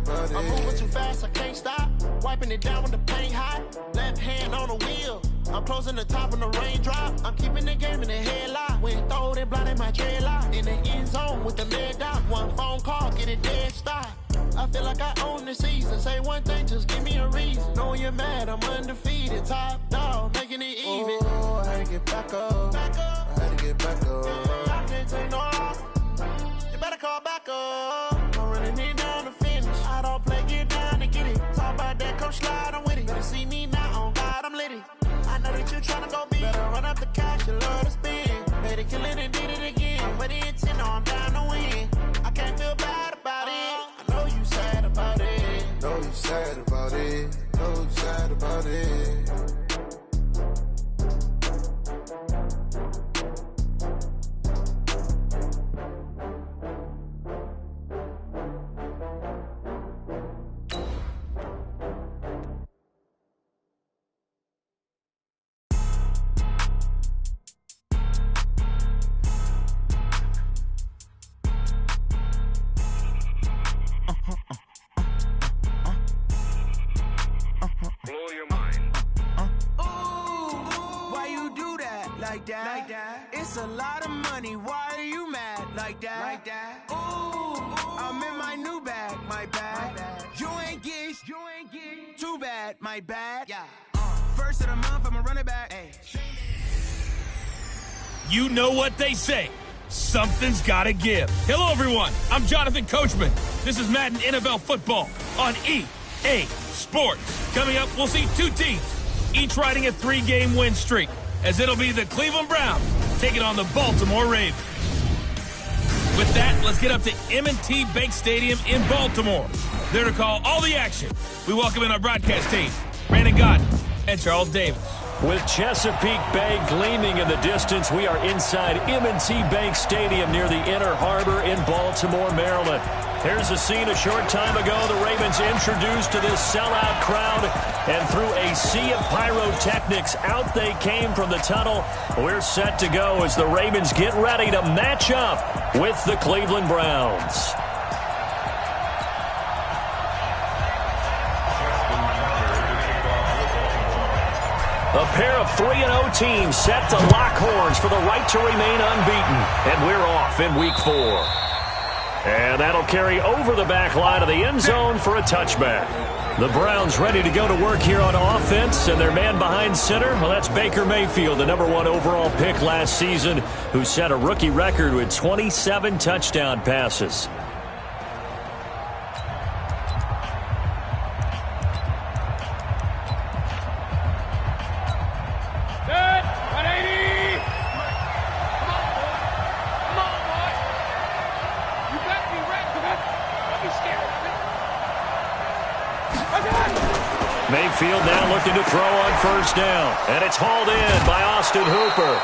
I'm moving too fast, I can't stop. Wiping it down when the paint hot. Left hand on the wheel. I'm closing the top on the raindrop. I'm keeping the game in the headlock. When throwed and blinded my dreadlock. In the end zone with the mid dot. One phone call, get it dead stop. I feel like I own the season. Say one thing, just give me a reason. Knowing you're mad, I'm undefeated. Top dog, making it even. Oh, I had to get back up. I had to get back up. I can't take no loss. You better call back up. I'm running it down to finish. I don't play, get down to get it. Talk about that, come slide, I'm with it. Better see me now, on God, I'm lit it. I know that you're tryna go big. Better run up the cash, you love to spend. Made it, kill it, and did it again. But the intent, no, I'm down to win. I can't feel bad about it. I know you sad about it. Know you sad about it. Know you sad about it. Blow your mind. Why you do that? Like that? It's a lot of money. Why are you mad? Like that? Ooh, I'm in my new bag. My bad. You ain't get too bad. My bad. Yeah. First of the month, I'ma run it back. Hey. You know what they say. Something's gotta give. Hello, everyone. I'm Jonathan Coachman. This is Madden NFL Football on EA Sports. Coming up, we'll see two teams, each riding a 3-game win streak, as it'll be the Cleveland Browns taking on the Baltimore Ravens. With that, let's get up to M&T Bank Stadium in Baltimore. There to call all the action, we welcome in our broadcast team, Brandon Godden and Charles Davis. With Chesapeake Bay gleaming in the distance, we are inside M&T Bank Stadium near the Inner Harbor in Baltimore, Maryland. Here's a scene a short time ago. The Ravens introduced to this sellout crowd, and through a sea of pyrotechnics, out they came from the tunnel. We're set to go as the Ravens get ready to match up with the Cleveland Browns. A pair of 3-0 teams set to lock horns for the right to remain unbeaten. And we're off in week 4. And that'll carry over the back line of the end zone for a touchback. The Browns ready to go to work here on offense, and their man behind center, well, that's Baker Mayfield, the #1 overall pick last season, who set a rookie record with 27 touchdown passes. Mayfield now looking to throw on first down. And it's hauled in by Austin Hooper.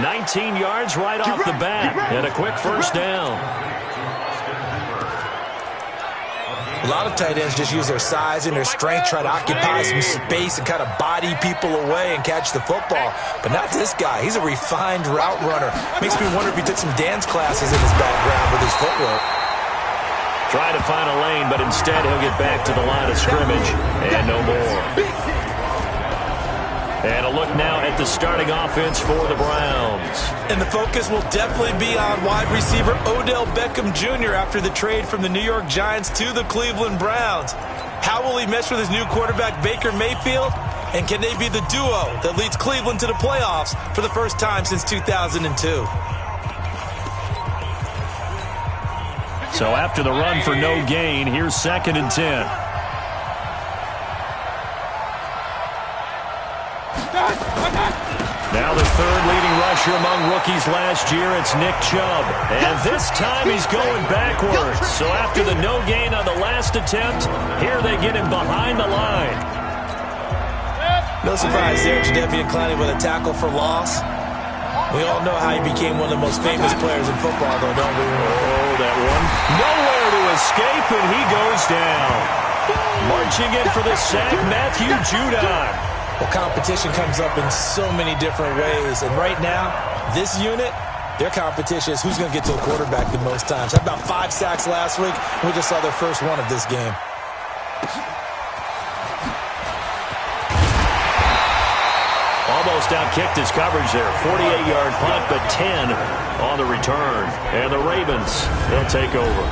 19 yards right off the bat. And a quick first down. A lot of tight ends just use their size and their strength, try to occupy some space and kind of body people away and catch the football. But not this guy. He's a refined route runner. Makes me wonder if he took some dance classes in his background with his footwork. Trying to find a lane, but instead he'll get back to the line of scrimmage. And no more. And a look now at the starting offense for the Browns. And the focus will definitely be on wide receiver Odell Beckham Jr. after the trade from the New York Giants to the Cleveland Browns. How will he mesh with his new quarterback Baker Mayfield? And can they be the duo that leads Cleveland to the playoffs for the first time since 2002? So after the run for no gain, here's 2nd and 10. Now the third leading rusher among rookies last year, it's Nick Chubb. And this time he's going backwards. So after the no gain on the last attempt, here they get him behind the line. No surprise there, Jadeveon Clowney with a tackle for loss. We all know how he became one of the most famous players in football, though, don't we? Oh, that one. Nowhere to escape, and he goes down. Marching in for the sack, Matthew Judon. Well, competition comes up in so many different ways, and right now, this unit Their competition is who's going to get to the quarterback the most times. Had about 5 sacks last week. We just saw their first one of this game. Almost outkicked his coverage there. 48-yard punt, but 10 on the return. And the Ravens, they'll take over.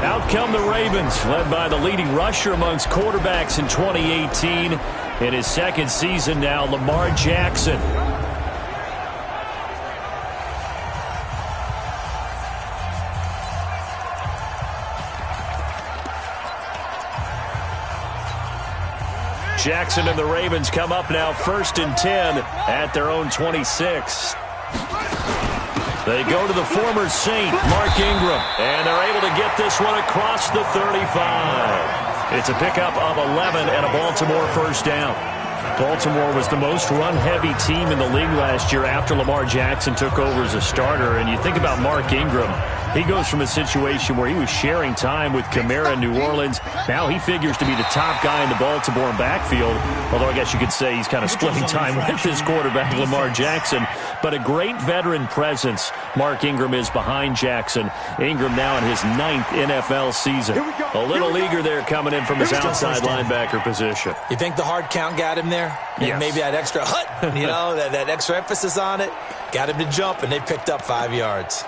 Out come the Ravens, led by the leading rusher amongst quarterbacks in 2018. In his second season now, Lamar Jackson. Jackson and the Ravens come up now 1st and 10 at their own 26. They go to the former Saint, Mark Ingram, and they're able to get this one across the 35. It's a pickup of 11 and a Baltimore first down. Baltimore was the most run-heavy team in the league last year after Lamar Jackson took over as a starter. And you think about Mark Ingram, he goes from a situation where he was sharing time with Kamara in New Orleans. Now he figures to be the top guy in the Baltimore backfield, although I guess you could say he's kind of splitting time with his quarterback, Lamar Jackson. But a great veteran presence Mark Ingram is behind Jackson. Ingram now in his 9th NFL season. A little eager there coming in from his outside linebacker position. You think the hard count got him there? Yes. Maybe that extra hut, you know, that extra emphasis on it. Got him to jump, and they picked up 5 yards.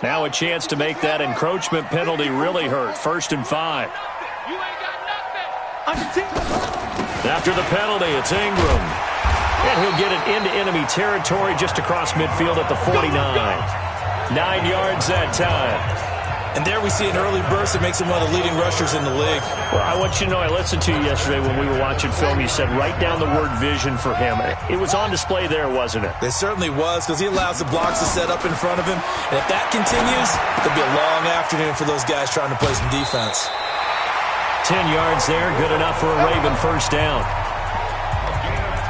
Now a chance to make that encroachment penalty really hurt. 1st and 5. After the penalty, it's Ingram. And he'll get it into enemy territory just across midfield at the 49. 9 yards that time. And there we see an early burst that makes him one of the leading rushers in the league. Well, I want you to know, I listened to you yesterday when we were watching film. You said write down the word vision for him. It was on display there, wasn't it? It certainly was, because he allows the blocks to set up in front of him. And if that continues, it'll be a long afternoon for those guys trying to play some defense. 10 yards there, good enough for a Raven first down.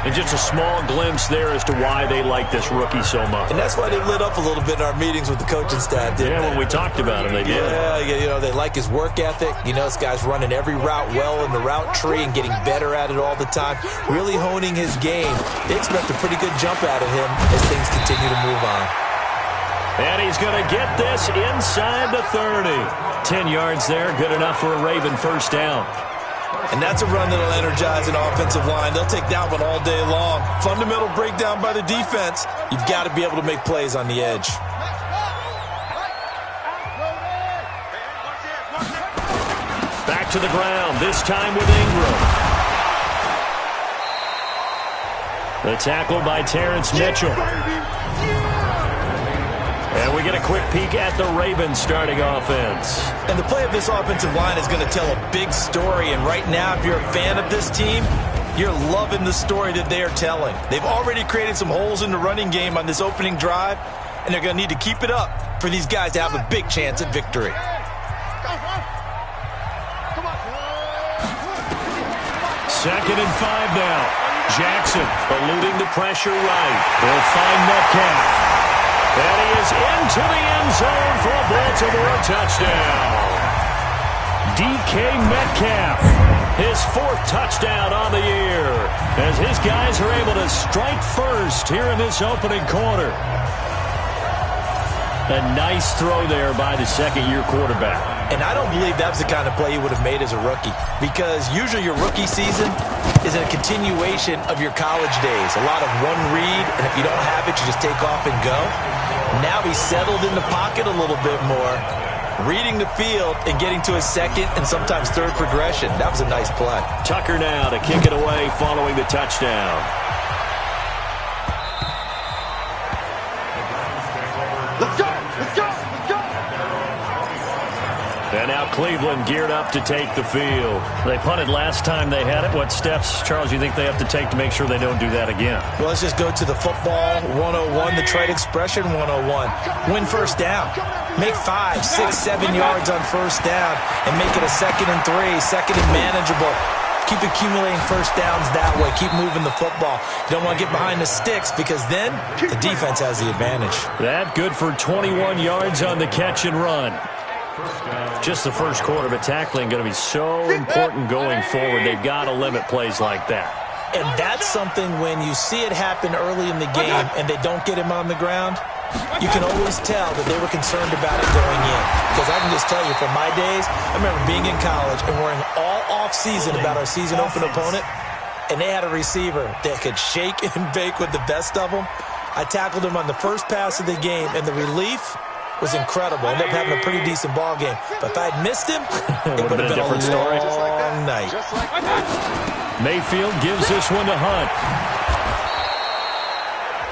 And just a small glimpse there as to why they like this rookie so much. And that's why they lit up a little bit in our meetings with the coaching staff, didn't they? When we talked about him, they did. Yeah, you know, they like his work ethic. You know, this guy's running every route well in the route tree and getting better at it all the time, really honing his game. They expect a pretty good jump out of him as things continue to move on. And he's going to get this inside the 30. 10 yards there, good enough for a Raven first down. And that's a run that'll energize an offensive line. They'll take that one all day long. Fundamental breakdown by the defense. You've got to be able to make plays on the edge. Back to the ground, this time with Ingram. The tackle by Terrence Mitchell. And we get a quick peek at the Ravens starting offense. And the play of this offensive line is going to tell a big story. And right now, if you're a fan of this team, you're loving the story that they are telling. They've already created some holes in the running game on this opening drive, and they're going to need to keep it up for these guys to have a big chance at victory. Second and 5 now. Jackson eluding the pressure right. He'll find Metcalf. And he is into the end zone for a Baltimore touchdown. DK Metcalf, his 4th touchdown on the year, as his guys are able to strike first here in this opening quarter. A nice throw there by the second-year quarterback. And I don't believe that was the kind of play he would have made as a rookie, because usually your rookie season is a continuation of your college days. A lot of one read, and if you don't have it, you just take off and go. Now he's settled in the pocket a little bit more, reading the field and getting to his second and sometimes third progression. That was a nice play. Tucker now to kick it away following the touchdown. Let's go! Let's go! Let's go! And now Cleveland geared up to take the field. They punted last time they had it. What steps, Charles, do you think they have to take to make sure they don't do that again? Well, let's just go to the football 101, the trade expression 101. Win first down. Make 5, 6, 7 yards on first down and make it a 2nd and 3, 2nd and manageable. Keep accumulating first downs that way. Keep moving the football. You don't want to get behind the sticks, because then the defense has the advantage. That good for 21 yards on the catch and run. Just the first quarter, but tackling going to be so important going forward. They've got to limit plays like that. And that's something when you see it happen early in the game and they don't get him on the ground, you can always tell that they were concerned about it going in. Because I can just tell you from my days, I remember being in college and worrying all off-season about our season open opponent, and they had a receiver that could shake and bake with the best of them. I tackled him on the first pass of the game, and the relief was incredible. I ended up having a pretty decent ball game. But if I had missed him, it would have been a different story. Long night. Mayfield gives this one to Hunt.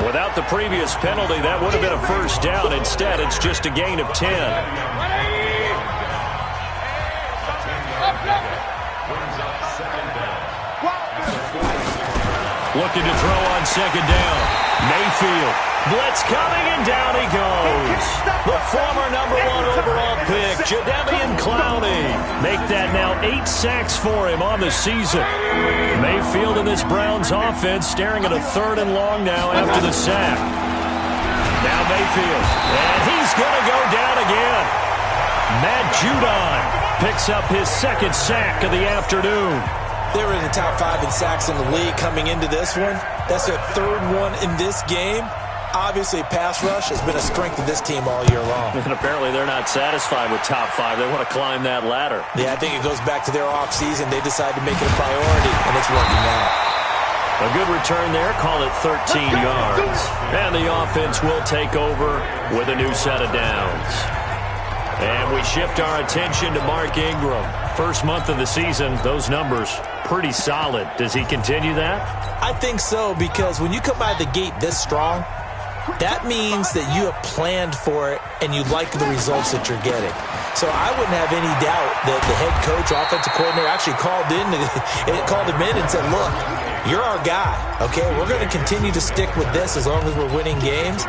Without the previous penalty, that would have been a first down. Instead, it's just a gain of 10. Looking to throw on second down. Mayfield. Blitz coming, and down he goes. The former #1 overall pick, Jadeveon Clowney. Make that now 8 sacks for him on the season. Mayfield in this Browns offense staring at a 3rd and long now after the sack. Now Mayfield, and he's going to go down again. Matt Judon picks up his 2nd sack of the afternoon. They were in the top 5 in sacks in the league coming into this one. That's their 3rd one in this game. Obviously, pass rush has been a strength of this team all year long. And apparently they're not satisfied with top 5. They want to climb that ladder. Yeah, I think it goes back to their offseason. They decided to make it a priority, and it's working out. A good return there. Call it 13 yards. And the offense will take over with a new set of downs. And we shift our attention to Mark Ingram. First month of the season, those numbers pretty solid. Does he continue that? I think so, because when you come out of the gate this strong, that means that you have planned for it and you like the results that you're getting. So I wouldn't have any doubt that the head coach, offensive coordinator, actually called him in and said, look, you're our guy, okay? We're going to continue to stick with this as long as we're winning games.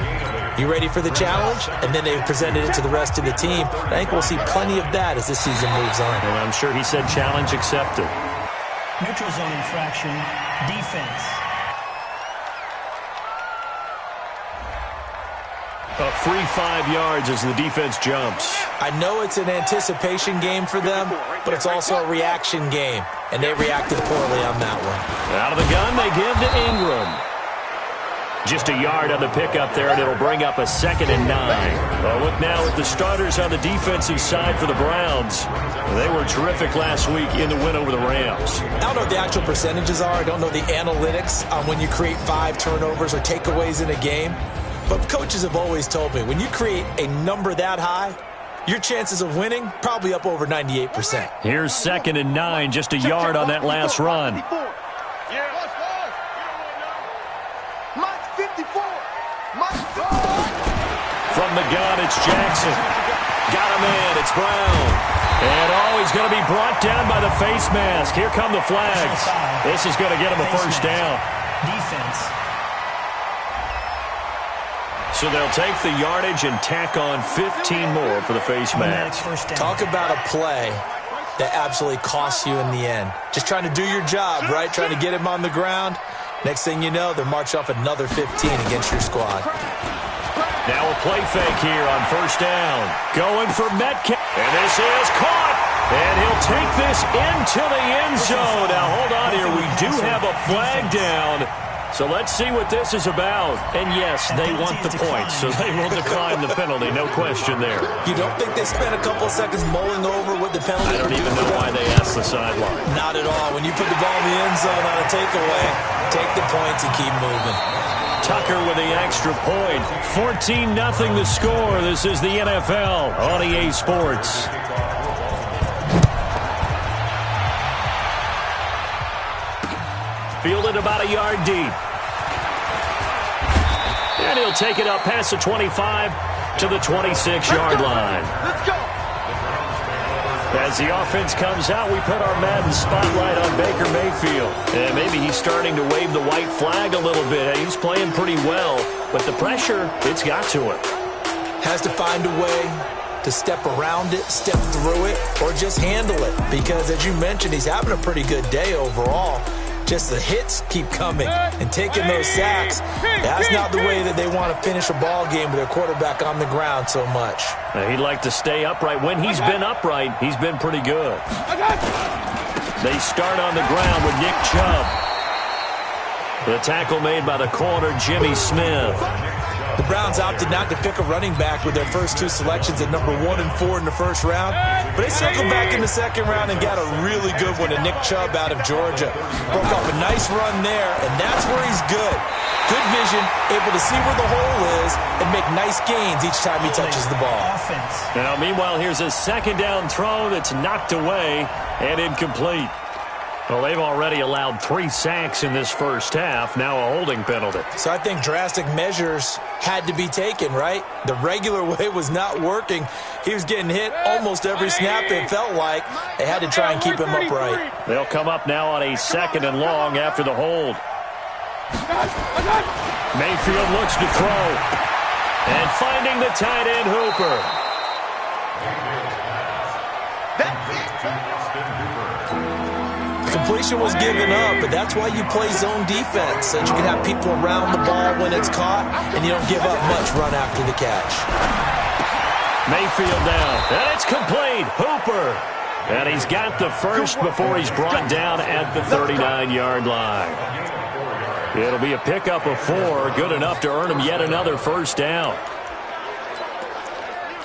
You ready for the challenge? And then they presented it to the rest of the team. I think we'll see plenty of that as this season moves on. And I'm sure he said challenge accepted. Neutral zone infraction, defense. A free 5 yards as the defense jumps. I know it's an anticipation game for them, but it's also a reaction game, and they reacted poorly on that one. Out of the gun, they give to Ingram. Just a yard on the pickup there, and it'll bring up a 2nd and 9. Well, look now at the starters on the defensive side for the Browns. They were terrific last week in the win over the Rams. I don't know what the actual percentages are. I don't know the analytics on when you create 5 turnovers or takeaways in a game. But coaches have always told me, when you create a number that high, your chances of winning probably up over 98%. Here's 2nd and 9, just a yard on that last run. From the gun, it's Jackson. Got him in, it's Brown. And he's going to be brought down by the face mask. Here come the flags. This is going to get him a first down. Defense. So they'll take the yardage and tack on 15 more for the face mask. Talk about a play that absolutely costs you in the end. Just trying to do your job, right? Trying to get him on the ground. Next thing you know, they're marching off another 15 against your squad. Now a play fake here on first down. Going for Metcalf. And this is caught. And he'll take this into the end zone. Now hold on here. We do have a flag down. So let's see what this is about. And yes, they want the points, so they will decline the penalty. No question there. You don't think they spent a couple of seconds mulling over what the penalty? I don't even know why they asked the sideline. Not at all. When you put the ball in the end zone on a takeaway, take the points and keep moving. Tucker with the extra point. 14-0 the score. This is the NFL on EA Sports. Fielded about a yard deep. And he'll take it up past the 25 to the 26-yard line. Let's go. As the offense comes out, we put our Madden spotlight on Baker Mayfield. And maybe he's starting to wave the white flag a little bit. He's playing pretty well, but the pressure, it's got to him. Has to find a way to step around it, step through it, or just handle it. Because as you mentioned, he's having a pretty good day overall. Just the hits keep coming and taking those sacks. That's not the way that they want to finish a ball game with their quarterback on the ground so much. He'd like to stay upright. When he's been upright, he's been pretty good. They start on the ground with Nick Chubb. The tackle made by the corner, Jimmy Smith. The Browns opted not to pick a running back with their first two selections at number 1 and 4 in the first round. But they circled back in the second round and got a really good one to Nick Chubb out of Georgia. Broke off a nice run there, and that's where he's good. Good vision, able to see where the hole is, and make nice gains each time he touches the ball. Now, meanwhile, here's a second down throw that's knocked away and incomplete. Well, they've already allowed 3 sacks in this first half, now a holding penalty. So I think drastic measures had to be taken, right? The regular way was not working. He was getting hit almost every snap, it felt like. They had to try and keep him upright. They'll come up now on a 2nd and long after the hold. Mayfield looks to throw. And finding the tight end, Hooper. Completion was given up, but that's why you play zone defense, so that you can have people around the ball when it's caught, and you don't give up much run after the catch. Mayfield down, and it's complete. Hooper. And he's got the first before he's brought down at the 39-yard line. It'll be a pickup of 4, good enough to earn him yet another first down.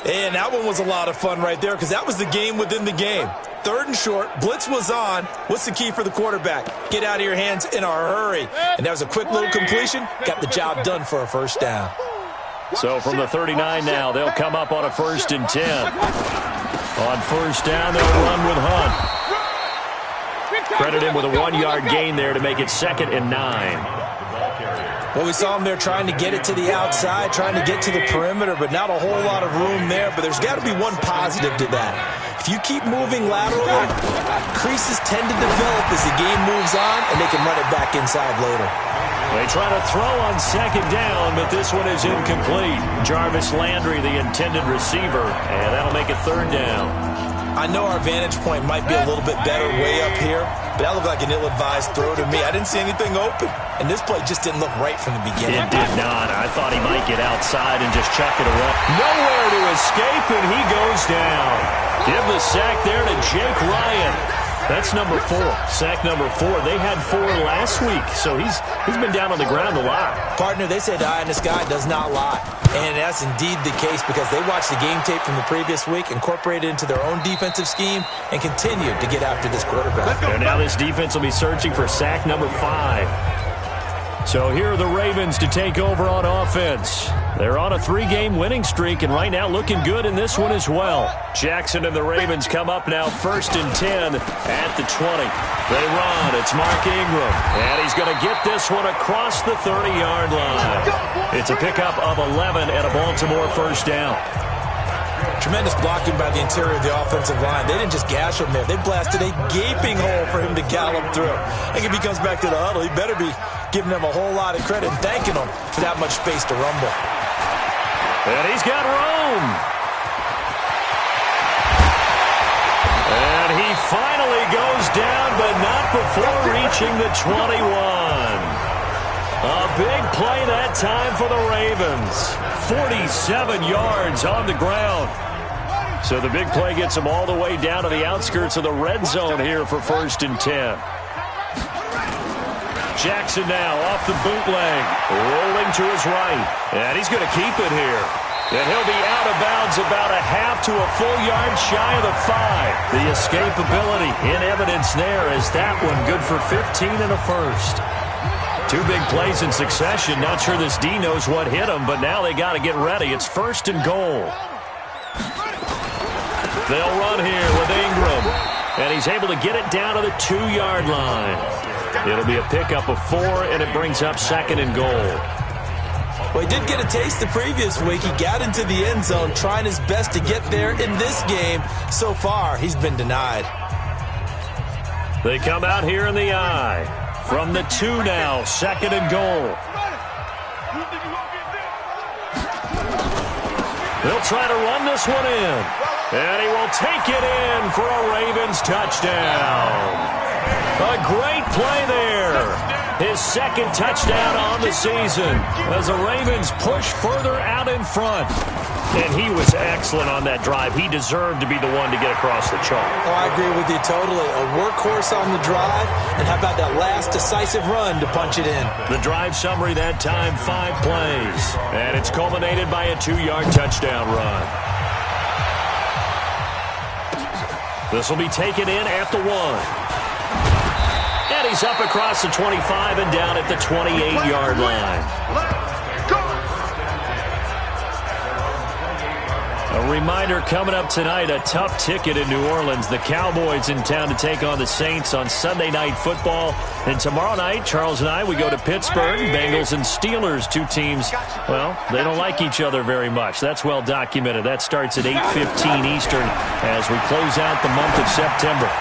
And that one was a lot of fun right there, because that was the game within the game. 3rd and short, blitz was on. What's the key for the quarterback? Get out of your hands in a hurry. And that was a quick little completion. Got the job done for a first down. So from the 39 now, they'll come up on a 1st and 10. On first down, they'll run with Hunt. Credit him with a 1-yard gain there to make it 2nd and 9. Well, we saw him there trying to get it to the outside, trying to get to the perimeter, but not a whole lot of room there. But there's got to be one positive to that. If you keep moving laterally, creases tend to develop as the game moves on, and they can run it back inside later. They try to throw on 2nd down, but this one is incomplete. Jarvis Landry, the intended receiver, and that'll make it 3rd down. I know our vantage point might be a little bit better way up here, but that looked like an ill-advised throw to me. I didn't see anything open, and this play just didn't look right from the beginning. It did not. I thought he might get outside and just chuck it away. Nowhere to escape, and he goes down. Give the sack there to Jake Ryan. That's number 4. Sack number 4. They had 4 last week, so he's been down on the ground a lot. Partner, they said eye in the sky does not lie. And that's indeed the case because they watched the game tape from the previous week, incorporated it into their own defensive scheme, and continued to get after this quarterback. And now this defense will be searching for sack number 5. So here are the Ravens to take over on offense. They're on a 3-game winning streak, and right now looking good in this one as well. Jackson and the Ravens come up now 1st and 10 at the 20. They run. It's Mark Ingram, and he's going to get this one across the 30-yard line. It's a pickup of 11 and a Baltimore first down. Tremendous blocking by the interior of the offensive line. They didn't just gash him there. They blasted a gaping hole for him to gallop through. I think if he comes back to the huddle, he better be giving them a whole lot of credit and thanking them for that much space to rumble. And he's got room. And he finally goes down, but not before reaching the 21. A big play that time for the Ravens. 47 yards on the ground. So the big play gets them all the way down to the outskirts of the red zone here for 1st and 10. Jackson now off the bootleg, rolling to his right, and he's going to keep it here. And he'll be out of bounds about a half to a full yard shy of the 5. The escapability in evidence there as that one good for 15 and a first. 2 big plays in succession. Not sure this D knows what hit him, but now they got to get ready. It's 1st and goal. They'll run here with Ingram, and he's able to get it down to the 2-yard line. It'll be a pickup of 4, and it brings up 2nd and goal. Well, he did get a taste the previous week. He got into the end zone, trying his best to get there in this game. So far, he's been denied. They come out here in the I. From the 2 now, 2nd and goal. They'll try to run this one in. And he will take it in for a Ravens touchdown. A great play there. His second touchdown on the season as the Ravens push further out in front. And he was excellent on that drive. He deserved to be the one to get across the chalk. Oh, I agree with you totally. A workhorse on the drive, and how about that last decisive run to punch it in? The drive summary that time, 5 plays. And it's culminated by a 2-yard touchdown run. This will be taken in at the 1. And he's up across the 25 and down at the 28-yard line. A reminder coming up tonight, a tough ticket in New Orleans. The Cowboys in town to take on the Saints on Sunday Night Football. And tomorrow night, Charles and I, we go to Pittsburgh. Bengals and Steelers, 2 teams, well, they don't like each other very much. That's well documented. That starts at 8:15 Eastern as we close out the month of September.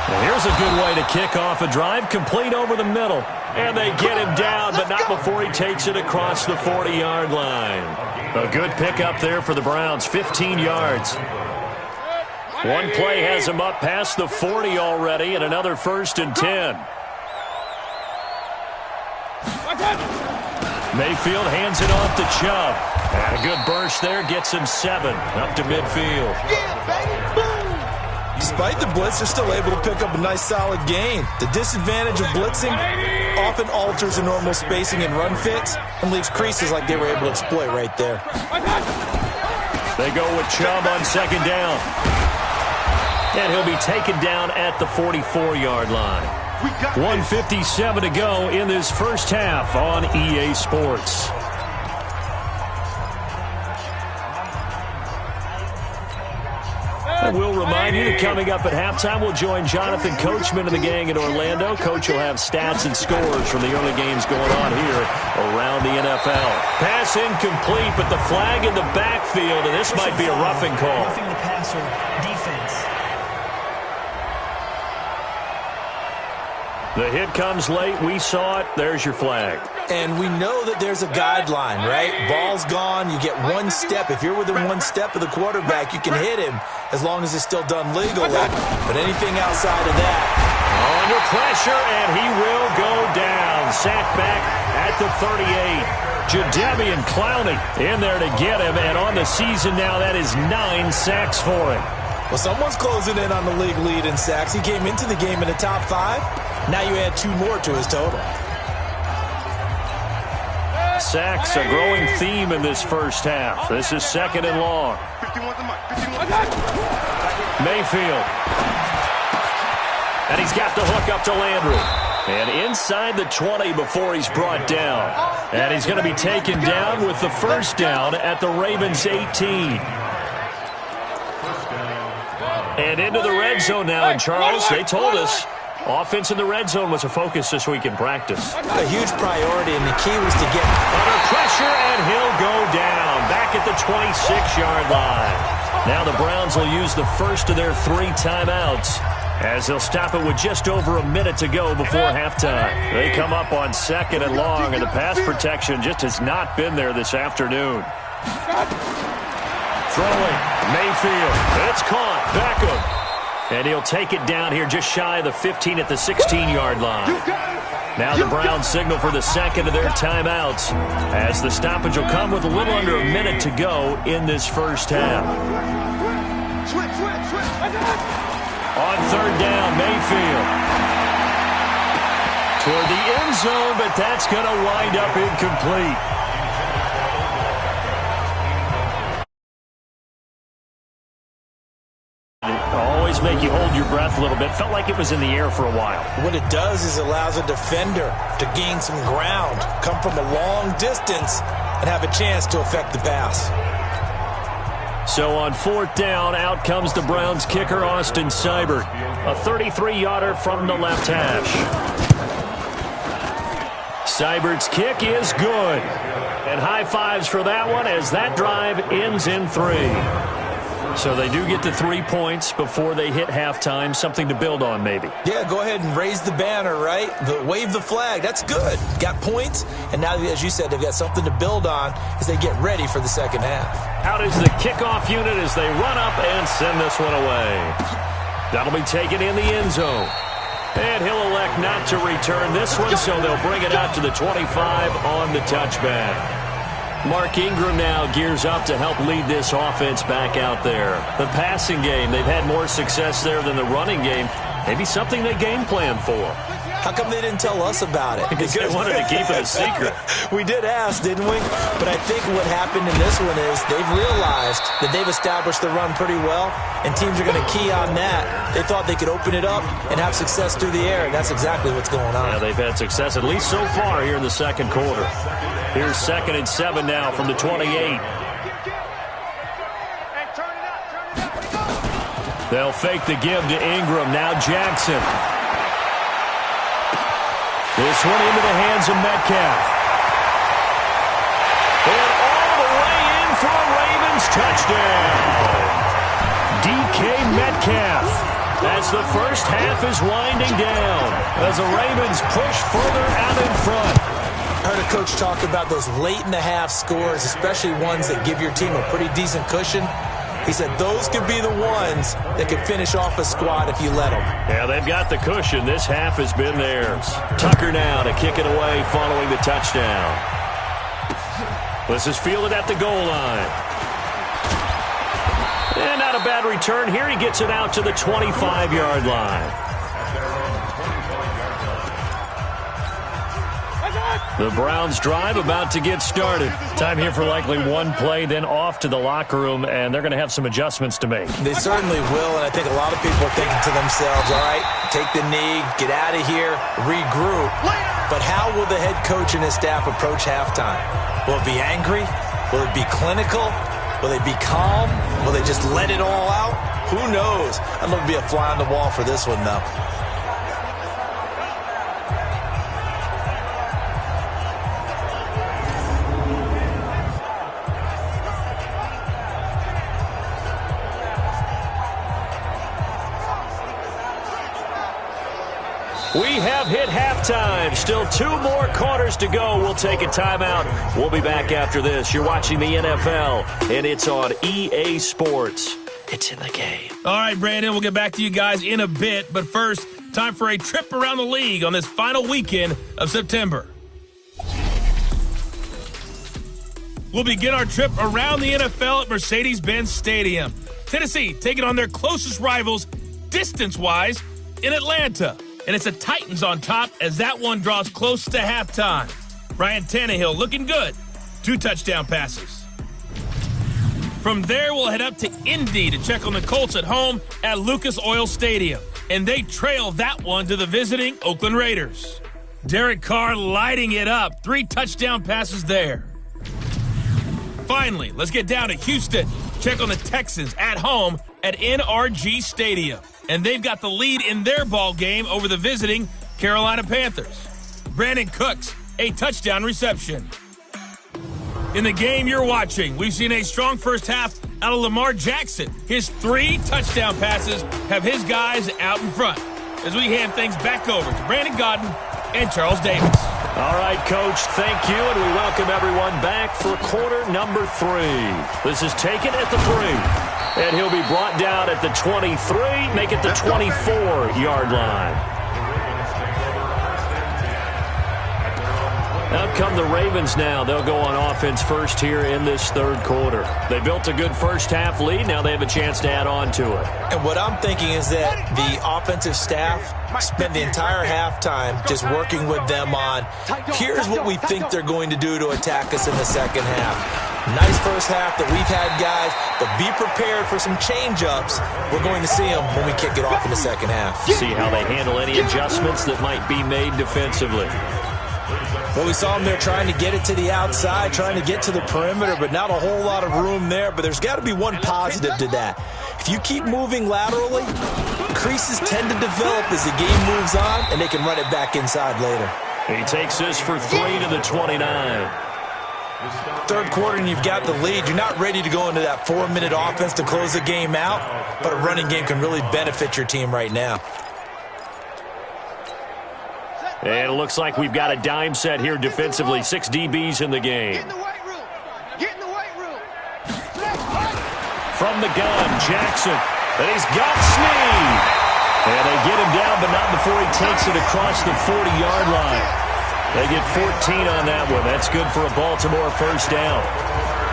Well, here's a good way to kick off a drive, complete over the middle. And they get him down, but not before he takes it across the 40-yard line. A good pickup there for the Browns, 15 yards. One play has him up past the 40 already, and another 1st and 10. Mayfield hands it off to Chubb. And a good burst there gets him 7 up to midfield. Despite the blitz, they're still able to pick up a nice solid gain. The disadvantage of blitzing often alters the normal spacing and run fits and leaves creases like they were able to exploit right there. They go with Chubb on 2nd down. And he'll be taken down at the 44-yard line. 1:57 to go in this first half on EA Sports. And we'll remind you that coming up at halftime, we'll join Jonathan Coachman and the gang in Orlando. Coach will have stats and scores from the early games going on here around the NFL. Pass incomplete, but the flag in the backfield, and this might be a roughing call. Roughing the passer, defense. The hit comes late. We saw it. There's your flag. And we know that there's a guideline, right? Ball's gone. You get 1 step. If you're within 1 step of the quarterback, you can hit him as long as it's still done legally. But anything outside of that. Under pressure, and he will go down. Sacked back at the 38. Jadeveon Clowney in there to get him. And on the season now, that is 9 sacks for him. Well, someone's closing in on the league lead in sacks. He came into the game in the top 5. Now you add 2 more to his total. Sacks, a growing theme in this first half. This is 2nd and long. Mayfield. And he's got the hook up to Landry. And inside the 20 before he's brought down. And he's going to be taken down with the 1st down at the Ravens 18. And into the red zone now. And Charles, they told us offense in the red zone was a focus this week in practice. A huge priority, and the key was to get under pressure, and he'll go down back at the 26-yard line. Now the Browns will use the first of their 3 timeouts as they'll stop it with just over a minute to go before halftime. They come up on 2nd and long, and the pass protection just has not been there this afternoon. Throwing, Mayfield. It's caught. Beckham. And he'll take it down here just shy of the 15 at the 16-yard line. Now the Browns signal for the 2nd of their timeouts as the stoppage will come with a little under a minute to go in this first half. On 3rd down, Mayfield. Toward the end zone, but that's going to wind up incomplete. Always make you hold your breath a little bit. Felt like it was in the air for a while. What it does is allows a defender to gain some ground, come from a long distance, and have a chance to affect the pass. So on 4th down, out comes the Browns kicker, Austin Seibert. A 33-yarder from the left hash. Seibert's kick is good. And high fives for that one as that drive ends in 3. So they do get the 3 points before they hit halftime. Something to build on, maybe. Yeah, go ahead and raise the banner, right? Wave the flag. That's good. Got points, and now, as you said, they've got something to build on as they get ready for the second half. Out is the kickoff unit as they run up and send this one away. That'll be taken in the end zone. And he'll elect not to return this one, so they'll bring it out to the 25 on the touchback. Mark Ingram now gears up to help lead this offense back out there. The passing game, they've had more success there than the running game. Maybe something they game plan for. How come they didn't tell us about it? Because they wanted to keep it a secret. We did ask, didn't we? But I think what happened in this one is they've realized that they've established the run pretty well, and teams are going to key on that. They thought they could open it up and have success through the air, and that's exactly what's going on. Yeah, they've had success, at least so far, here in the second quarter. Here's 2nd and 7 now from the 28. They'll fake the give to Ingram. Now Jackson. This one into the hands of Metcalf. And all the way in for a Ravens touchdown. DK Metcalf. As the first half is winding down, as the Ravens push further out in front. I heard a coach talk about those late-in-the-half scores, especially ones that give your team a pretty decent cushion. He said those could be the ones that could finish off a squad if you let them. Yeah, they've got the cushion. This half has been theirs. Tucker now to kick it away following the touchdown. This is fielded at the goal line. And not a bad return here. He gets it out to the 25-yard line. The Browns drive about to get started. Time here for likely one play, then off to the locker room, and they're going to have some adjustments to make. They certainly will, and I think a lot of people are thinking to themselves, all right, take the knee, get out of here, regroup. But how will the head coach and his staff approach halftime? Will it be angry? Will it be clinical? Will they be calm? Will they just let it all out? Who knows? I'd love to be a fly on the wall for this one, though. We have hit halftime. Still 2 more quarters to go. We'll take a timeout. We'll be back after this. You're watching the NFL, and it's on EA Sports. It's in the game. All right, Brandon, we'll get back to you guys in a bit. But first, time for a trip around the league on this final weekend of September. We'll begin our trip around the NFL at Mercedes-Benz Stadium. Tennessee taking on their closest rivals, distance-wise, in Atlanta. And it's the Titans on top as that one draws close to halftime. Ryan Tannehill looking good. 2 touchdown passes. From there, we'll head up to Indy to check on the Colts at home at Lucas Oil Stadium. And they trail that one to the visiting Oakland Raiders. Derek Carr lighting it up. 3 touchdown passes there. Finally, let's get down to Houston. Check on the Texans at home at NRG Stadium. And they've got the lead in their ball game over the visiting Carolina Panthers. Brandon Cooks, a touchdown reception. In the game you're watching, we've seen a strong first half out of Lamar Jackson. His 3 touchdown passes have his guys out in front. As we hand things back over to Brandon Gaudin and Charles Davis. All right, Coach, thank you, and we welcome everyone back for quarter number 3. This is taken at the 3. And he'll be brought down at the 23, make it the 24-yard line. Out come the Ravens now. They'll go on offense first here in this third quarter. They built a good first half lead. Now they have a chance to add on to it. And what I'm thinking is that the offensive staff spent the entire halftime just working with them on, here's what we think they're going to do to attack us in the second half. Nice first half that we've had, guys, but be prepared for some change-ups. We're going to see them when we kick it off in the second half. See how they handle any adjustments that might be made defensively. Well, we saw them there trying to get it to the outside, trying to get to the perimeter, but not a whole lot of room there. But there's got to be one positive to that. If you keep moving laterally, creases tend to develop as the game moves on, and they can run it back inside later. He takes this for 3 to the 29. Third quarter and you've got the lead. You're not ready to go into that 4-minute offense to close the game out, but a running game can really benefit your team right now. And it looks like we've got a dime set here defensively. 6 DBs in the game. Get in the weight room. Get in the weight room. From the gun, Jackson. And he's got Snead. And they get him down, but not before he takes it across the 40-yard line. They get 14 on that one. That's good for a Baltimore first down.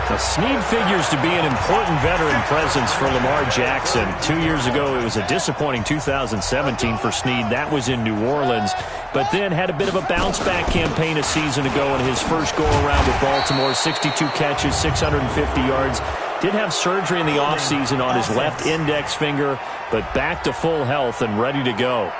Now, Snead figures to be an important veteran presence for Lamar Jackson. 2 years ago, it was a disappointing 2017 for Snead. That was in New Orleans, but then had a bit of a bounce-back campaign a season ago in his first go-around with Baltimore. 62 catches, 650 yards. Did have surgery in the offseason on his left index finger, but back to full health and ready to go.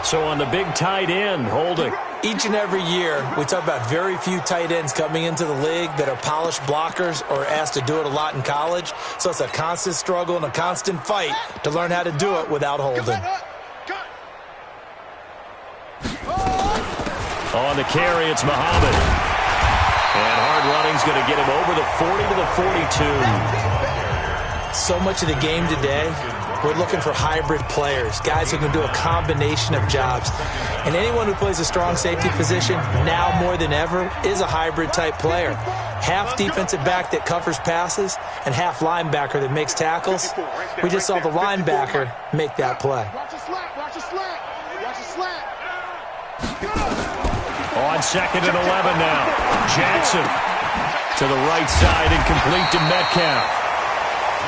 So on the big tight end, Holding. Each and every year, we talk about very few tight ends coming into the league that are polished blockers or asked to do it a lot in college. So it's a constant struggle and a constant fight to learn how to do it without holding. On the carry, it's Muhammad. And hard running's going to get him over the 40 to the 42. So much of the game today, we're looking for hybrid players, guys who can do a combination of jobs. And anyone who plays a strong safety position, now more than ever, is a hybrid-type player. Half defensive back that covers passes and half linebacker that makes tackles. We just saw the linebacker make that play. Watch a slant, watch a slant, watch a slant. On 2nd and 11 now. Jackson to the right side and complete to Metcalf.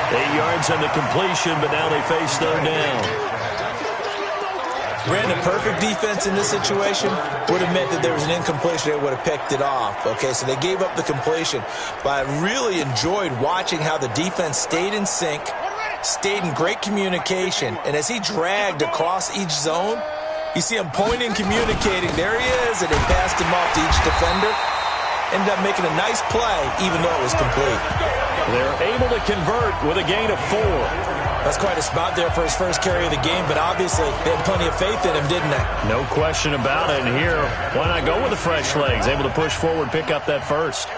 8 yards on the completion, but now they face third down. Brandon, perfect defense in this situation would have meant that there was an incompletion. They would have picked it off. Okay, so they gave up the completion. But I really enjoyed watching how the defense stayed in sync, stayed in great communication, and as he dragged across each zone, you see him pointing, communicating. There he is, and they passed him off to each defender. Ended up making a nice play, even though it was complete. They're able to convert with a gain of 4. That's quite a spot there for his first carry of the game, but obviously they had plenty of faith in him, didn't they? No question about it. And here, why not go with the fresh legs? Able to push forward, pick up that first.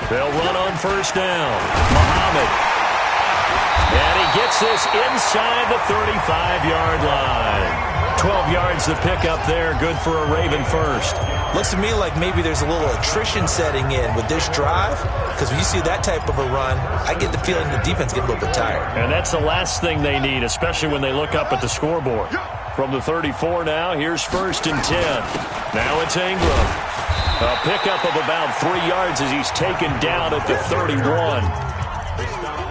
They'll run on first down. Muhammad. And he gets this inside the 35-yard line. 12 yards to pick up there. Good for a Raven first. Looks to me like maybe there's a little attrition setting in with this drive, because when you see that type of a run, I get the feeling the defense gets a little bit tired. And that's the last thing they need, especially when they look up at the scoreboard. From the 34 now, here's 1st and 10. Now it's Ingram. A pickup of about 3 yards as he's taken down at the 31.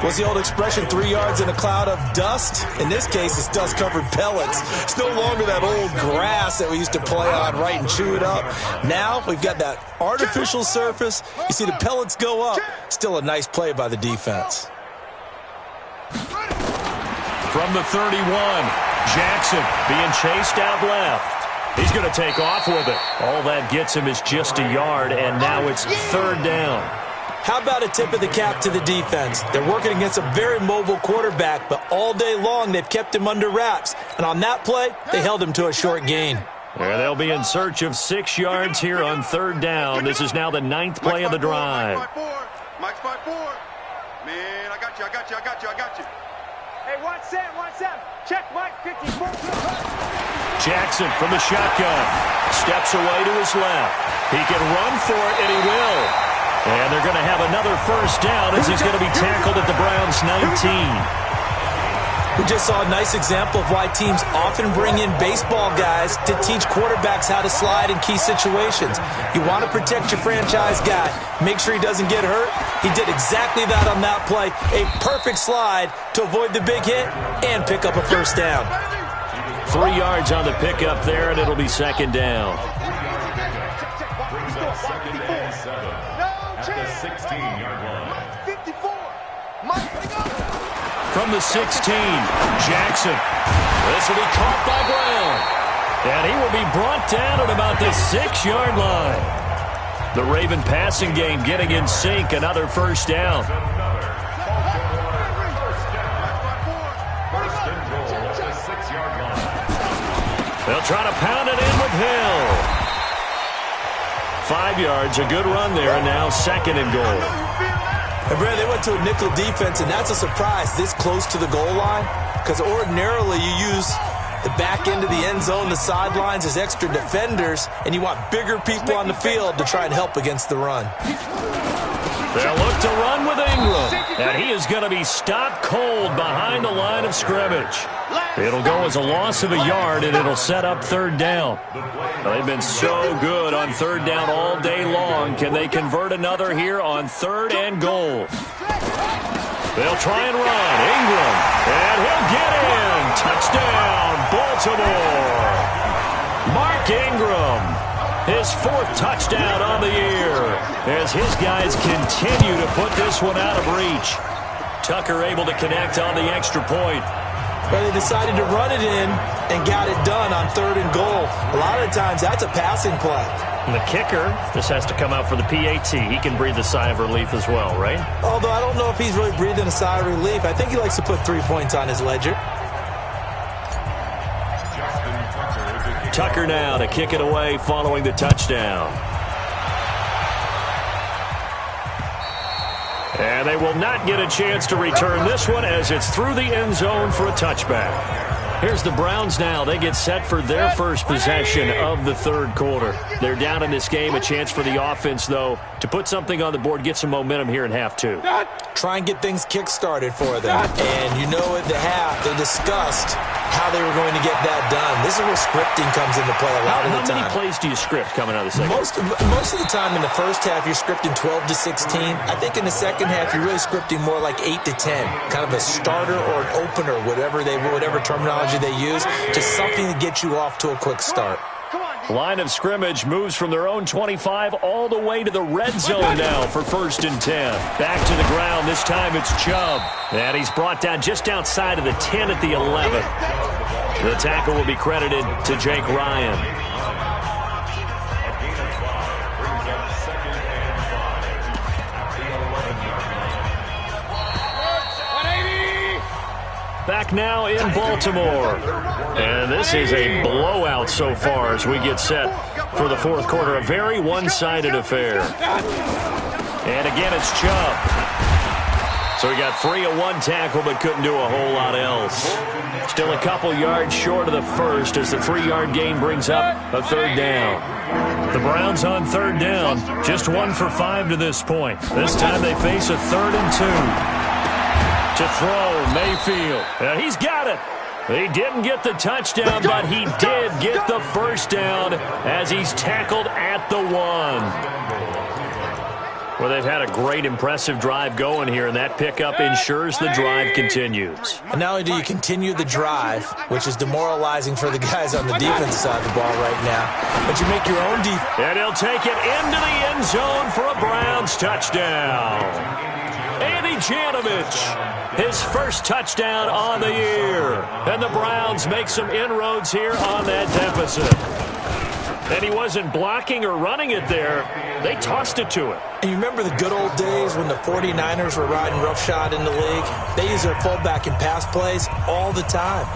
What's the old expression, 3 yards in a cloud of dust? In this case, it's dust-covered pellets. It's no longer that old grass that we used to play on, right, and chew it up. Now we've got that artificial surface. You see the pellets go up. Still a nice play by the defense. From the 31, Jackson being chased out left. He's going to take off with it. All that gets him is just a yard, and now it's third down. How about a tip of the cap to the defense? They're working against a very mobile quarterback, but all day long they've kept him under wraps. And on that play, they held him to a short gain. Well, they'll be in search of 6 yards here on third down. This is now the 9th play of the drive. Mike's by 4. Man, I got you. Hey, watch Sam. Check Mike, 54. Jackson from the shotgun. Steps away to his left. He can run for it, and he will. And they're going to have another first down as he's going to be tackled at the Browns' 19. We just saw a nice example of why teams often bring in baseball guys to teach quarterbacks how to slide in key situations. You want to protect your franchise guy. Make sure he doesn't get hurt. He did exactly that on that play. A perfect slide to avoid the big hit and pick up a first down. 3 yards on the pickup there, and it'll be second down. From the 16, Jackson. This will be caught by Brown. And he will be brought down at about the 6-yard line. The Raven passing game getting in sync. Another first down. They'll try to pound it in with Hill. 5 yards, a good run there, and now 2nd and goal. And Brad, they went to a nickel defense, and that's a surprise this close to the goal line, because ordinarily you use the back end of the end zone, the sidelines as extra defenders, and you want bigger people on the field to try and help against the run. They'll look to run with Ingram, and he is going to be stopped cold behind the line of scrimmage. It'll go as a loss of a yard, and it'll set up third down. They've been so good on third down all day long. Can they convert another here on third and goal? They'll try and run. Ingram, and he'll get in. Touchdown, Baltimore. Mark Ingram. His fourth touchdown on the year as his guys continue to put this one out of reach. Tucker able to connect on the extra point. Well, they decided to run it in and got it done on third and goal. A lot of times that's a passing play. And the kicker just has to come out for the PAT. He can breathe a sigh of relief as well, right? Although I don't know if he's really breathing a sigh of relief. I think he likes to put 3 points on his ledger. Tucker now to kick it away following the touchdown. And they will not get a chance to return this one as it's through the end zone for a touchback. Here's the Browns now. They get set for their first possession of the third quarter. They're down in this game. A chance for the offense, though, to put something on the board, get some momentum here in half two. Try and get things kick-started for them. And you know at the half, they discussed how they were going to get that done. This is where scripting comes into play a lot of the time. How many plays do you script coming out of the second? Most of the time in the first half, you're scripting 12 to 16. I think in the second half, you're really scripting more like 8 to 10. Kind of a starter or an opener, whatever terminology they use, just something to get you off to a quick start. Line of scrimmage moves from their own 25 all the way to the red zone now for 1st and 10. Back to the ground. This time it's Chubb. And he's brought down just outside of the 10 at the 11. The tackle will be credited to Jake Ryan. Back now in Baltimore. And this is a blowout so far as we get set for the fourth quarter. A very one-sided affair. And again, it's Chubb. So he got free of one tackle but couldn't do a whole lot else. Still a couple yards short of the first as the 3-yard gain brings up a third down. The Browns on third down, just 1 for 5 to this point. This time they face a 3rd and 2. To throw, Mayfield. He's got it. He didn't get the touchdown, but he did get the first down as he's tackled at the 1. Well, they've had a great, impressive drive going here, and that pickup ensures the drive continues. And not only do you continue the drive, which is demoralizing for the guys on the defense side of the ball right now, but you make your own defense. And he'll take it into the end zone for a Browns touchdown. Andy Janovich, his first touchdown on the year. And the Browns make some inroads here on that deficit. And he wasn't blocking or running it there. They tossed it to him. And you remember the good old days when the 49ers were riding roughshod in the league? They used their fullback in pass plays all the time.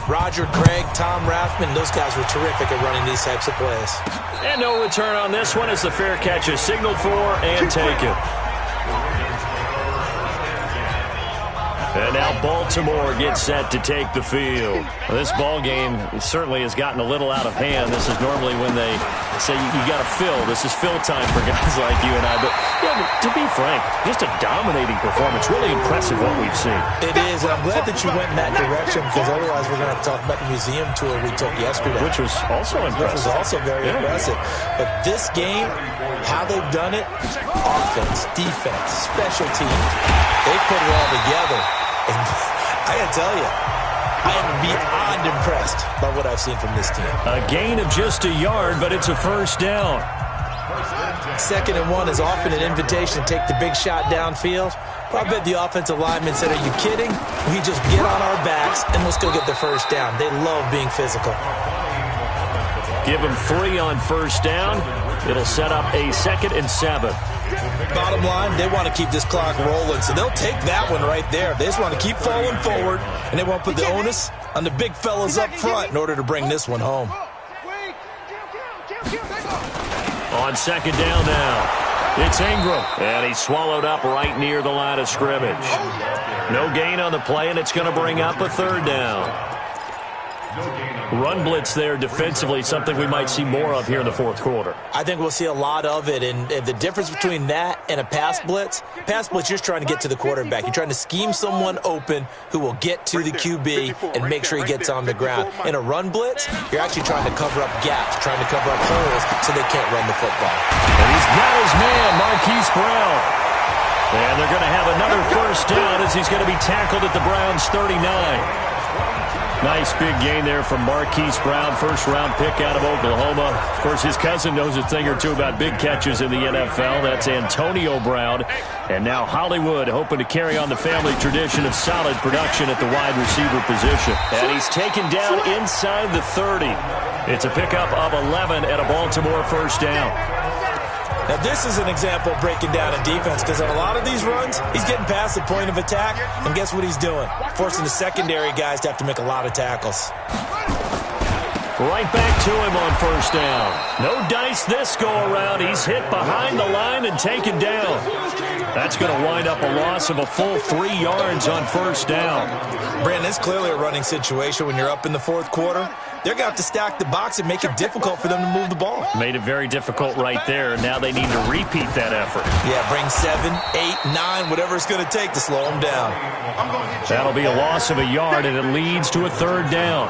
Roger Craig, Tom Rathman, those guys were terrific at running these types of plays. And no return on this one as the fair catch is signaled for and taken. And now Baltimore gets set to take the field. Well, this ball game certainly has gotten a little out of hand. This is normally when they say you got to fill. This is fill time for guys like you and I. But yeah, to be frank, just a dominating performance. Really impressive what we've seen. It is, and I'm glad that you went in that direction because otherwise we're going to have to talk about the museum tour we took yesterday. Which was also impressive. Which was also very impressive. But this game, how they've done it, offense, defense, special teams, they put it all together. And I got to tell you, I am beyond impressed by what I've seen from this team. A gain of just a yard, but it's a first down. 2nd and 1 is often an invitation to take the big shot downfield. But I bet the offensive lineman said, are you kidding? We just get on our backs and let's go get the first down. They love being physical. Give them 3 on first down. It'll set up a 2nd and 7. Bottom line, they want to keep this clock rolling, so they'll take that one right there. They just want to keep falling forward, and they want to put the onus on the big fellas up front in order to bring this one home. On 2nd down now, it's Ingram, and he's swallowed up right near the line of scrimmage. No gain on the play, and it's going to bring up a 3rd down. Run blitz there defensively, something we might see more of here in the fourth quarter. I think we'll see a lot of it, and the difference between that and a pass blitz, you're just trying to get to the quarterback. You're trying to scheme someone open who will get to the QB and make sure he gets on the ground. In a run blitz, you're actually trying to cover up gaps, trying to cover up holes so they can't run the football. And he's got his man, Marquise Brown. And they're going to have another first down as he's going to be tackled at the Browns' 39. Nice big gain there from Marquise Brown, first-round pick out of Oklahoma. Of course, his cousin knows a thing or two about big catches in the NFL. That's Antonio Brown. And now Hollywood hoping to carry on the family tradition of solid production at the wide receiver position. And he's taken down inside the 30. It's a pickup of 11 and a Baltimore first down. Now, this is an example of breaking down a defense because on a lot of these runs, he's getting past the point of attack, and guess what he's doing? Forcing the secondary guys to have to make a lot of tackles. Right back to him on first down. No dice this go-around. He's hit behind the line and taken down. That's going to wind up a loss of a full 3 yards on first down. Brandon, it's clearly a running situation when you're up in the fourth quarter. They're going to have to stack the box and make it difficult for them to move the ball. Made it very difficult right there. Now they need to repeat that effort. Yeah, bring 7, 8, 9, whatever it's going to take to slow them down. That'll be a loss of a yard, and it leads to a third down.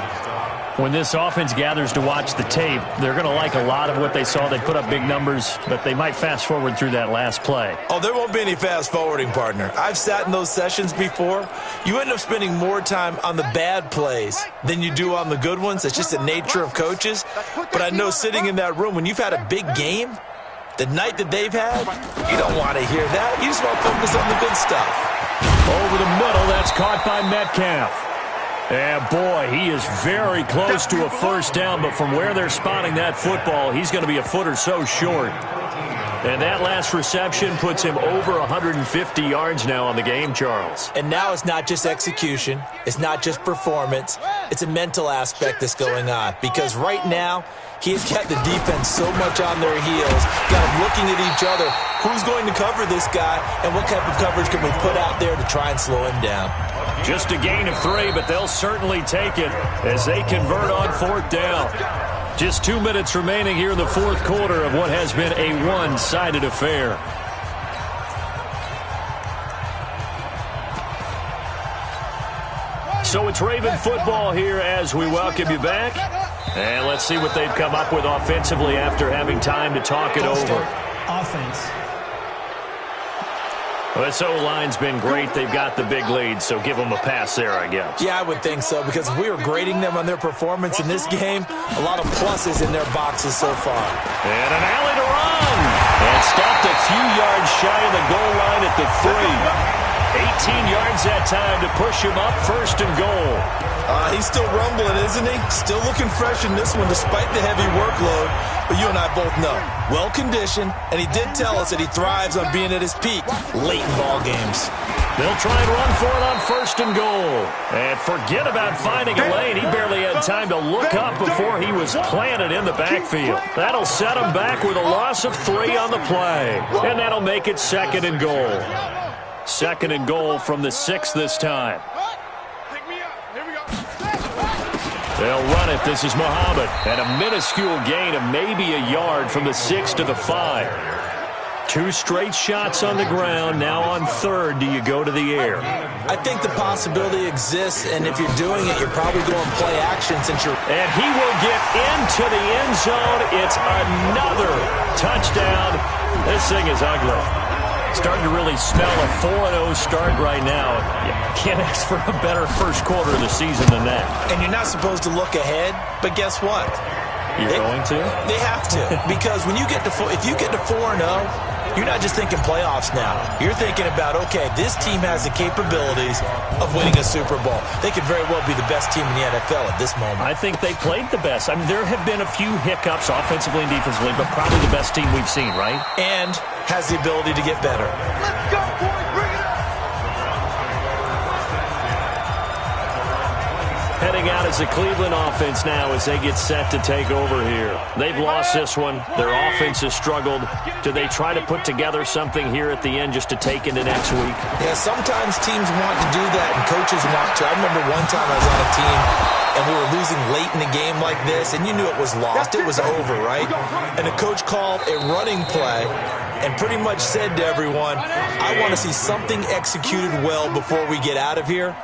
When this offense gathers to watch the tape, they're going to like a lot of what they saw. They put up big numbers, but they might fast forward through that last play. Oh, there won't be any fast forwarding, partner. I've sat in those sessions before. You end up spending more time on the bad plays than you do on the good ones. It's just the nature of coaches. But I know sitting in that room, when you've had a big game, the night that they've had, you don't want to hear that. You just want to focus on the good stuff. Over the middle, that's caught by Metcalf. And, boy, he is very close to a first down, but from where they're spotting that football, he's going to be a foot or so short. And that last reception puts him over 150 yards now on the game, Charles. And now it's not just execution. It's not just performance. It's a mental aspect that's going on. Because right now, he's got the defense so much on their heels, got them looking at each other. Who's going to cover this guy, and what type of coverage can we put out there to try and slow him down? Just a gain of 3, but they'll certainly take it as they convert on fourth down. Just 2 minutes remaining here in the fourth quarter of what has been a one-sided affair. So it's Raven football here as we welcome you back. And let's see what they've come up with offensively after having time to talk it over. Offense. Well, this O-line's been great. They've got the big lead, so give them a pass there, I guess. Yeah, I would think so, because if we were grading them on their performance in this game, a lot of pluses in their boxes so far. And an alley to run. And stopped a few yards shy of the goal line at the 3. 18 yards that time to push him up first and goal. He's still rumbling, isn't he? Still looking fresh in this one despite the heavy workload. But you and I both know, well-conditioned, and he did tell us that he thrives on being at his peak late in ball games. They'll try and run for it on first and goal. And forget about finding a lane. He barely had time to look up before he was planted in the backfield. That'll set him back with a loss of 3 on the play. And that'll make it second and goal. Second and goal from the 6 this time. They'll run it. This is Muhammad. And a minuscule gain of maybe a yard from the 6 to the 5. 2 straight shots on the ground. Now on third, do you go to the air? I think the possibility exists, and if you're doing it, you're probably going play action since you're... And he will get into the end zone. It's another touchdown. This thing is ugly. Starting to really smell a 4-0 start right now. You can't ask for a better first quarter of the season than that. And you're not supposed to look ahead, but guess what? You're going to? They have to, because when you get to if you get to 4-0, you're not just thinking playoffs now. You're thinking about, okay, this team has the capabilities of winning a Super Bowl. They could very well be the best team in the NFL at this moment. I think they played the best. I mean, there have been a few hiccups offensively and defensively, but probably the best team we've seen, right? And has the ability to get better. Let's go, boys. Bring it up. Heading out of has the Cleveland offense now as they get set to take over here. They've lost this one. Their offense has struggled. Do they try to put together something here at the end just to take into next week? Yeah, sometimes teams want to do that and coaches want to. I remember one time I was on a team and we were losing late in the game like this, and you knew it was lost. It was over, right? And the coach called a running play and pretty much said to everyone, I want to see something executed well before we get out of here.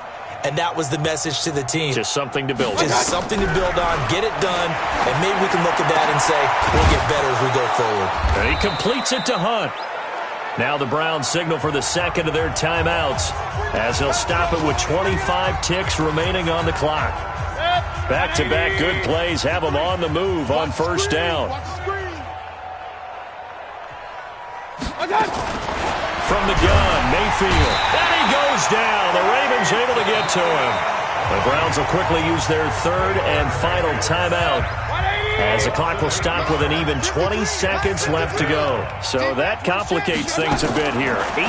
And that was the message to the team. Just something to build on. Just something to build on, get it done, and maybe we can look at that and say, we'll get better as we go forward. And he completes it to Hunt. Now the Browns signal for the second of their timeouts as he'll stop it with 25 ticks remaining on the clock. Back-to-back good plays have them on the move on first down. From the gun, Mayfield. And he goes down. The Ravens able to get to him. The Browns will quickly use their third and final timeout as the clock will stop with an even 20 seconds left to go. So that complicates things a bit here. 18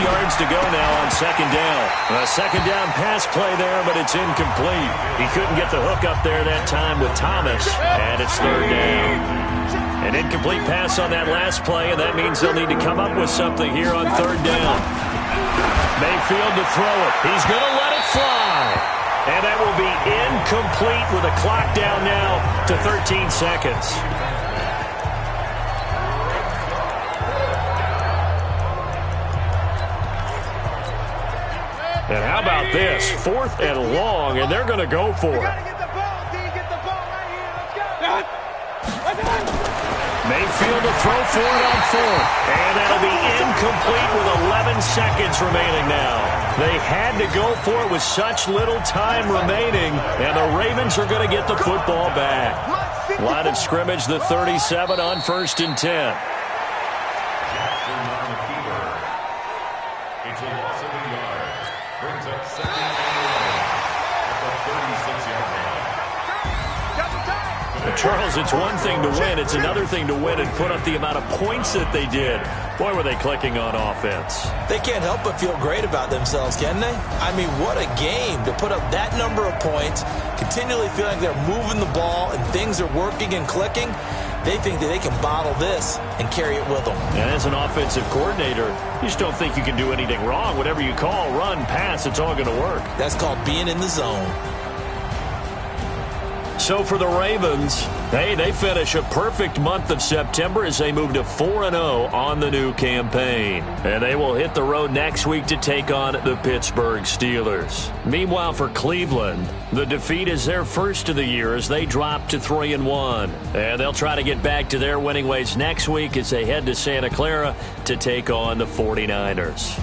yards to go now on second down. A second down pass play there, but it's incomplete. He couldn't get the hook up there that time with Thomas, and it's third down. An incomplete pass on that last play, and that means they'll need to come up with something here on third down. Mayfield to throw it. He's going to let it fly. And that will be incomplete with the clock down now to 13 seconds. And how about this? 4th and long, and they're going to go for it. Mayfield to throw for it on 4th. And that'll be incomplete with 11 seconds remaining now. They had to go for it with such little time remaining, and the Ravens are going to get the football back. Line of scrimmage, the 37 on 1st and 10. Charles, it's one thing to win. It's another thing to win and put up the amount of points that they did. Boy, were they clicking on offense. They can't help but feel great about themselves, can they? I mean, what a game to put up that number of points, continually feeling like they're moving the ball and things are working and clicking. They think that they can bottle this and carry it with them. And as an offensive coordinator, you just don't think you can do anything wrong. Whatever you call, run, pass, it's all going to work. That's called being in the zone. So for the Ravens, they finish a perfect month of September as they move to 4-0 on the new campaign. And they will hit the road next week to take on the Pittsburgh Steelers. Meanwhile, for Cleveland, the defeat is their first of the year as they drop to 3-1. And they'll try to get back to their winning ways next week as they head to Santa Clara to take on the 49ers.